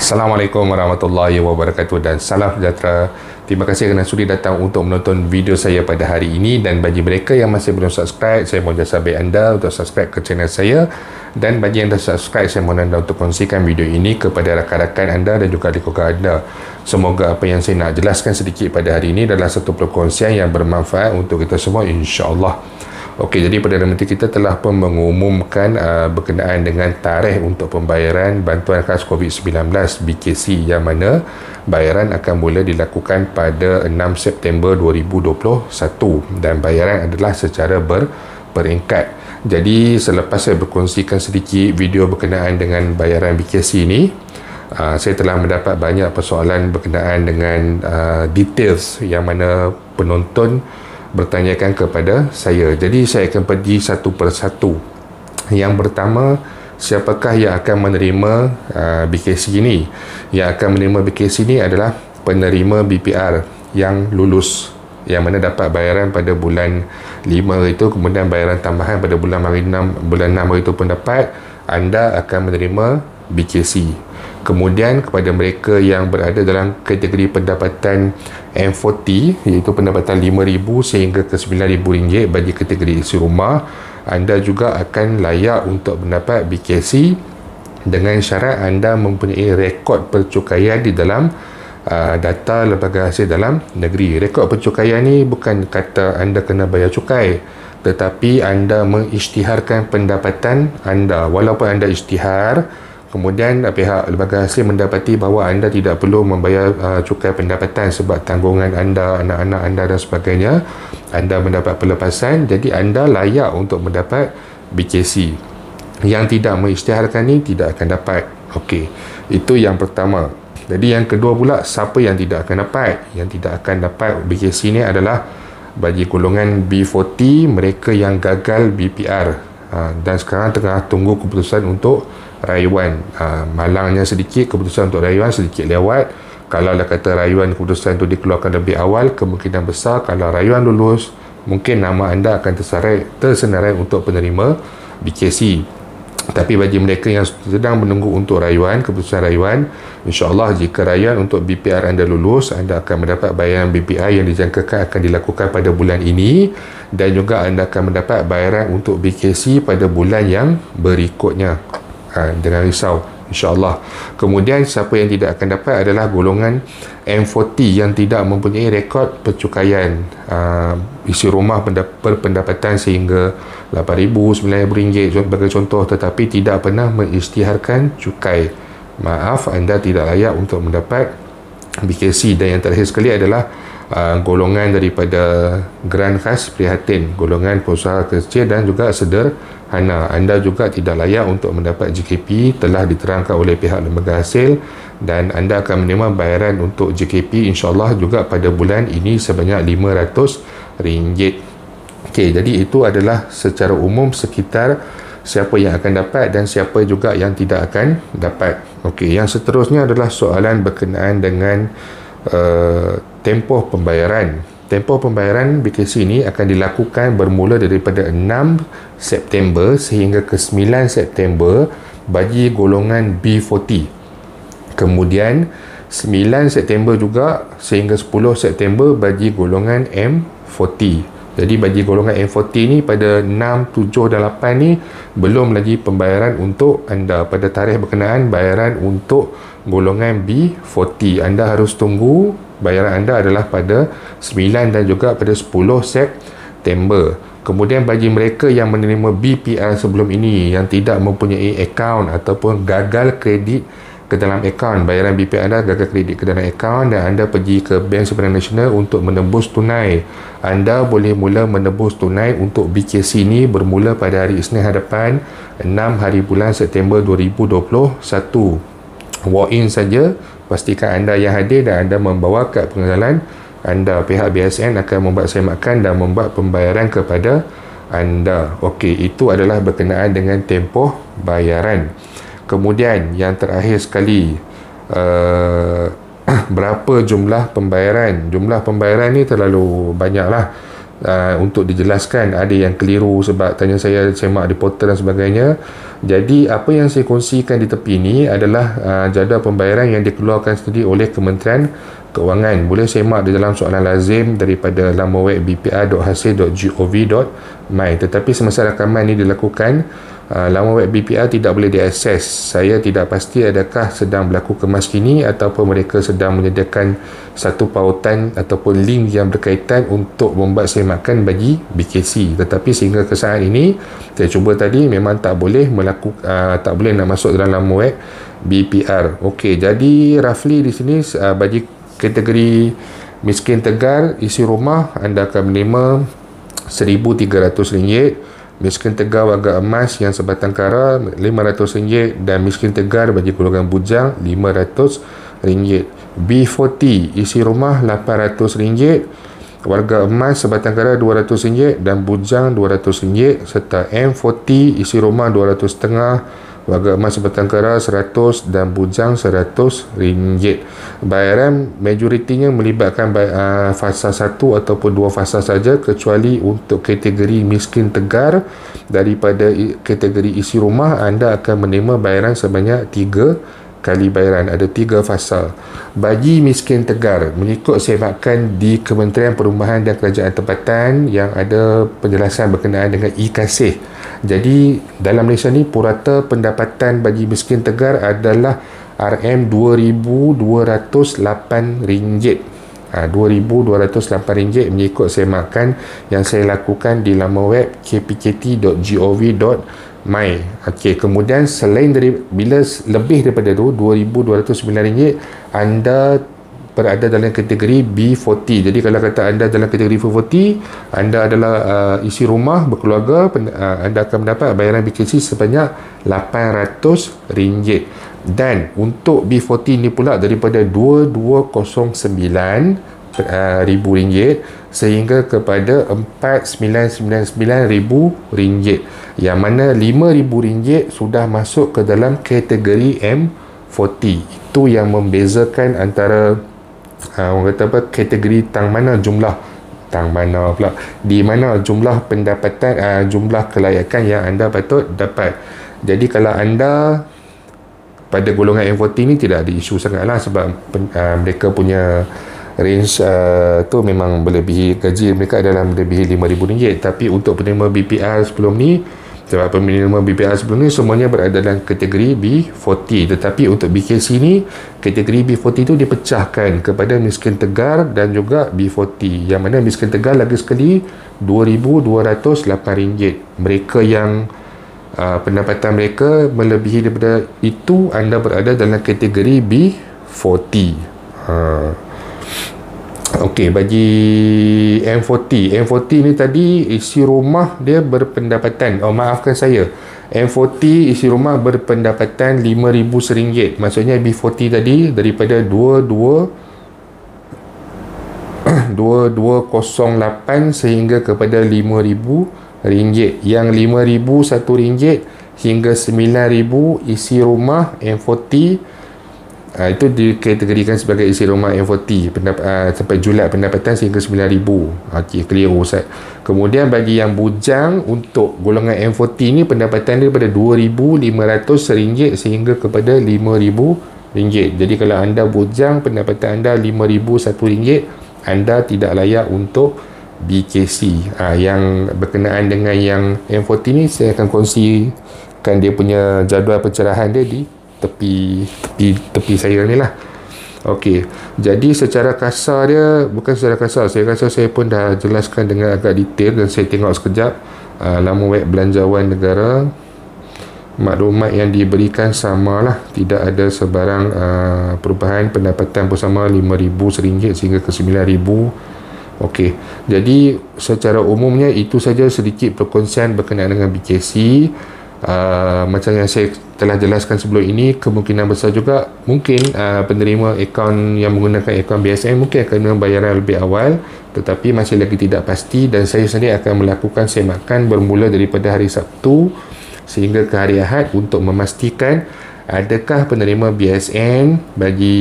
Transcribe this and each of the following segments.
Assalamualaikum warahmatullahi wabarakatuh dan salam sejahtera. Terima kasih kerana sudi datang untuk menonton video saya pada hari ini, dan bagi mereka yang masih belum subscribe, saya mohon jasa baik anda untuk subscribe ke channel saya, dan bagi yang dah subscribe, saya mohon anda untuk kongsikan video ini kepada rakan-rakan anda dan juga keluarga anda. Semoga apa yang saya nak jelaskan sedikit pada hari ini adalah satu perkongsian yang bermanfaat untuk kita semua, insya-Allah. Okey, jadi Perdana Menteri kita telah pun mengumumkan berkenaan dengan tarikh untuk pembayaran bantuan khas COVID-19 BKC, yang mana bayaran akan mula dilakukan pada 6 September 2021 dan bayaran adalah secara beringkat. Jadi selepas saya berkongsikan sedikit video berkenaan dengan bayaran BKC ini, saya telah mendapat banyak persoalan berkenaan dengan details yang mana penonton bertanyakan kepada saya. Jadi saya akan pergi satu persatu. Yang pertama, siapakah yang akan menerima BKC ini? Yang akan menerima BKC ini adalah penerima BPR yang lulus, yang mana dapat bayaran pada bulan 5 itu, kemudian bayaran tambahan pada bulan 6 itu pun dapat. Anda akan menerima BKC. Kemudian kepada mereka yang berada dalam kategori pendapatan M40, iaitu pendapatan RM5,000 sehingga ke RM9,000 bagi kategori isi rumah, anda juga akan layak untuk mendapat BKC dengan syarat anda mempunyai rekod percukaian di dalam data lembaga hasil dalam negeri. Rekod percukaian ni bukan kata anda kena bayar cukai, tetapi anda mengisytiharkan pendapatan anda. Walaupun anda isytihar, kemudian pihak lembaga hasil mendapati bahawa anda tidak perlu membayar cukai pendapatan sebab tanggungan anda, anak-anak anda dan sebagainya, anda mendapat pelepasan, jadi anda layak untuk mendapat BKC. Yang tidak mengisytiharkan ni tidak akan dapat. Okey, itu yang pertama. Jadi yang kedua pula, siapa yang tidak akan dapat? Yang tidak akan dapat BKC ni adalah bagi golongan B40, mereka yang gagal BPR dan sekarang tengah tunggu keputusan untuk rayuan. Malangnya sedikit, keputusan untuk rayuan sedikit lewat. Kalau dah kata rayuan, keputusan itu dikeluarkan lebih awal, kemungkinan besar kalau rayuan lulus, mungkin nama anda akan tersenarai untuk penerima BKC. Tapi bagi mereka yang sedang menunggu untuk rayuan, keputusan rayuan, insya-Allah jika rayuan untuk BPR anda lulus, anda akan mendapat bayaran BPR yang dijangkakan akan dilakukan pada bulan ini, dan juga anda akan mendapat bayaran untuk BKC pada bulan yang berikutnya. Jangan risau, insya-Allah. Kemudian siapa yang tidak akan dapat adalah golongan M40 yang tidak mempunyai rekod percukaian isi rumah berpendapatan sehingga RM8,000, RM9,000 sebagai contoh, tetapi tidak pernah mengisytiharkan cukai. Maaf, anda tidak layak untuk mendapat BKC. Dan yang terakhir sekali adalah golongan daripada Geran Khas Prihatin, golongan pengusaha kecil dan juga sederhana. Anda juga tidak layak untuk mendapat JKP, telah diterangkan oleh pihak lembaga hasil, dan anda akan menerima bayaran untuk JKP insya-Allah juga pada bulan ini sebanyak RM500. Okey, jadi itu adalah secara umum sekitar siapa yang akan dapat dan siapa juga yang tidak akan dapat. Okey, yang seterusnya adalah soalan berkenaan dengan tempoh pembayaran. Tempoh pembayaran BKC ini akan dilakukan bermula daripada 6 September sehingga ke 9 September bagi golongan B40. Kemudian 9 September juga sehingga 10 September bagi golongan M40. Jadi bagi golongan M40 ni pada 6, 7 dan 8 ni belum lagi pembayaran untuk anda. Pada tarikh berkenaan bayaran untuk golongan B40, anda harus tunggu bayaran anda adalah pada 9 dan juga pada 10 September. Kemudian bagi mereka yang menerima BPR sebelum ini yang tidak mempunyai akaun ataupun gagal kredit ke dalam akaun, bayaran BPR anda gagal kredit ke dalam akaun dan anda pergi ke Bank Simpanan Nasional untuk menebus tunai, anda boleh mula menebus tunai untuk BKC ini bermula pada hari Isnin hadapan 6 hari bulan September 2021. Walk-in saja, pastikan anda yang hadir dan anda membawa kad pengenalan anda. Pihak BSN akan membuat semakan dan membuat pembayaran kepada anda. Okey, itu adalah berkenaan dengan tempoh bayaran. Kemudian yang terakhir sekali, berapa jumlah pembayaran? Jumlah pembayaran ni terlalu banyaklah. untuk dijelaskan. Ada yang keliru sebab tanya saya semak di portal dan sebagainya. Jadi apa yang saya kongsikan di tepi ini adalah jadual pembayaran yang dikeluarkan sendiri oleh Kementerian Keuangan. Boleh semak di dalam soalan lazim daripada laman web bpr.hasil.gov.my. Tetapi semasa rakaman ini dilakukan, laman web BPR tidak boleh diakses. Saya tidak pasti adakah sedang berlaku kemas kini ataupun mereka sedang menyediakan satu pautan ataupun link yang berkaitan untuk membuat semakan bagi BKC. Tetapi sehingga ke saat ini saya cuba tadi memang tak boleh tak boleh nak masuk dalam laman web BPR. Okey, jadi roughly di sini bagi kategori miskin tegar isi rumah anda akan menerima RM1,300, miskin tegar warga emas yang sebatang kara RM500 dan miskin tegar bagi golongan bujang RM500. B40 isi rumah RM800, warga emas sebatang kara RM200 dan bujang RM200, serta M40 isi rumah RM200.5, warga emas sebatang kara RM100 dan bujang RM100. Bayaran majoritinya melibatkan fasa 1 ataupun 2 fasa saja, kecuali untuk kategori miskin tegar daripada kategori isi rumah anda akan menerima bayaran sebanyak 3 kali bayaran. Ada 3 fasa. Bagi miskin tegar, mengikut semakan di Kementerian Perumahan dan Kerajaan Tempatan yang ada penjelasan berkenaan dengan e-kasih. Jadi dalam Malaysia ni purata pendapatan bagi miskin tegar adalah RM2,208. RM2,208 mengikut semakan yang saya lakukan di laman web kpkt.gov.my. Okey, kemudian selain dari bila lebih daripada tu RM2,209, anda berada dalam kategori B40. Jadi kalau kata anda dalam kategori B40, anda adalah isi rumah berkeluarga, anda akan mendapat bayaran BKC sebanyak RM800. Dan untuk B40 ni pula daripada RM2,209 sehingga kepada RM4,999, yang mana RM5,000 sudah masuk ke dalam kategori M40. Itu yang membezakan antara orang kata apa, kategori di mana jumlah pendapatan, jumlah kelayakan yang anda patut dapat. Jadi kalau anda pada golongan M40 ni tidak ada isu sangatlah, sebab mereka punya range tu memang melebihi, gaji mereka adalah melebihi RM5,000. Tapi untuk penerima BPR sebelum ni, sebab penerima BPR sebelum ni semuanya berada dalam kategori B40. Tetapi untuk BKC ni, kategori B40 itu dipecahkan kepada miskin tegar dan juga B40, yang mana miskin tegar lagi sekali RM2,208. Mereka yang pendapatan mereka melebihi daripada itu, anda berada dalam kategori B40. Okey, bagi M40 ni tadi isi rumah dia berpendapatan, maafkan saya, M40 isi rumah berpendapatan RM5,000. Maksudnya B40 tadi daripada 2208 sehingga kepada RM5,000. Yang RM5,000 hingga RM9,000 isi rumah M40, itu dikategorikan sebagai isi rumah M40 sampai julat pendapatan sehingga RM9,000. Okey, keliru Ustaz. Kemudian bagi yang bujang untuk golongan M40 ni, pendapatan dia daripada RM2,500 sehingga kepada RM5,000. Jadi kalau anda bujang, pendapatan anda RM5,001, anda tidak layak untuk BKC. Yang berkenaan dengan yang M40 ni, saya akan kongsikan dia punya jadual pencerahan dia di tepi saya ni lah. Okey, jadi secara kasar dia, bukan secara kasar, saya rasa saya pun dah jelaskan dengan agak detail, dan saya tengok sekejap laman web Belanjawan Negara. Maklumat yang diberikan samalah, tidak ada sebarang perubahan. Pendapatan pun sama, RM5,000 sehingga ke RM9,000. Okey, jadi secara umumnya itu saja sedikit perkongsian berkenaan dengan BKC. Macam yang saya telah jelaskan sebelum ini, kemungkinan besar juga mungkin penerima akaun yang menggunakan akaun BSN mungkin akan menerima bayaran lebih awal, tetapi masih lagi tidak pasti, dan saya sendiri akan melakukan semakan bermula daripada hari Sabtu sehingga ke hari Ahad untuk memastikan adakah penerima BSN bagi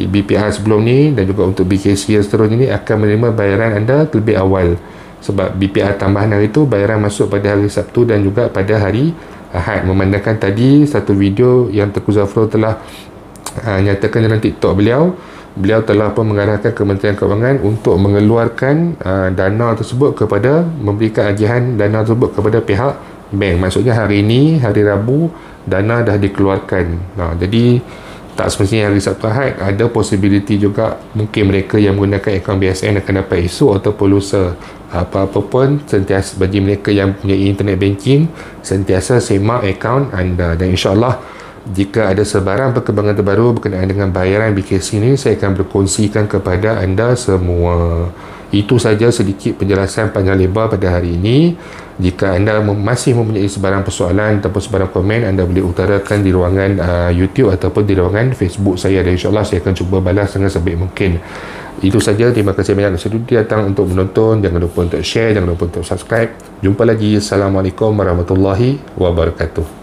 BPR sebelum ni dan juga untuk BKC yang seterusnya ni akan menerima bayaran anda lebih awal. sebab BPR tambahan hari itu bayaran masuk pada hari Sabtu dan juga pada hari Ahad. Memandangkan tadi satu video yang Tengku Zafrul telah nyatakan dalam TikTok beliau telah pun mengarahkan Kementerian Kewangan untuk mengeluarkan dana tersebut kepada, memberikan agihan dana tersebut kepada pihak bank. Maksudnya hari ini, hari Rabu, dana dah dikeluarkan. Jadi tak semestinya hari Sabtu Ahad, ada possibility juga mungkin mereka yang menggunakan akaun BSN akan dapat esok ataupun lusa. Apa-apa pun, sentiasa bagi mereka yang punya internet banking, sentiasa semak akaun anda, dan insyaAllah jika ada sebarang perkembangan terbaru berkenaan dengan bayaran BKC ini, saya akan berkongsikan kepada anda semua. Itu saja sedikit penjelasan panjang lebar pada hari ini. Jika anda masih mempunyai sebarang persoalan ataupun sebarang komen, anda boleh utarakan di ruangan YouTube ataupun di ruangan Facebook saya, dan insyaAllah saya akan cuba balas dengan sebaik mungkin. Itu saja, terima kasih banyak kerana sudi datang untuk menonton. Jangan lupa untuk share, jangan lupa untuk subscribe. Jumpa lagi. Assalamualaikum warahmatullahi wabarakatuh.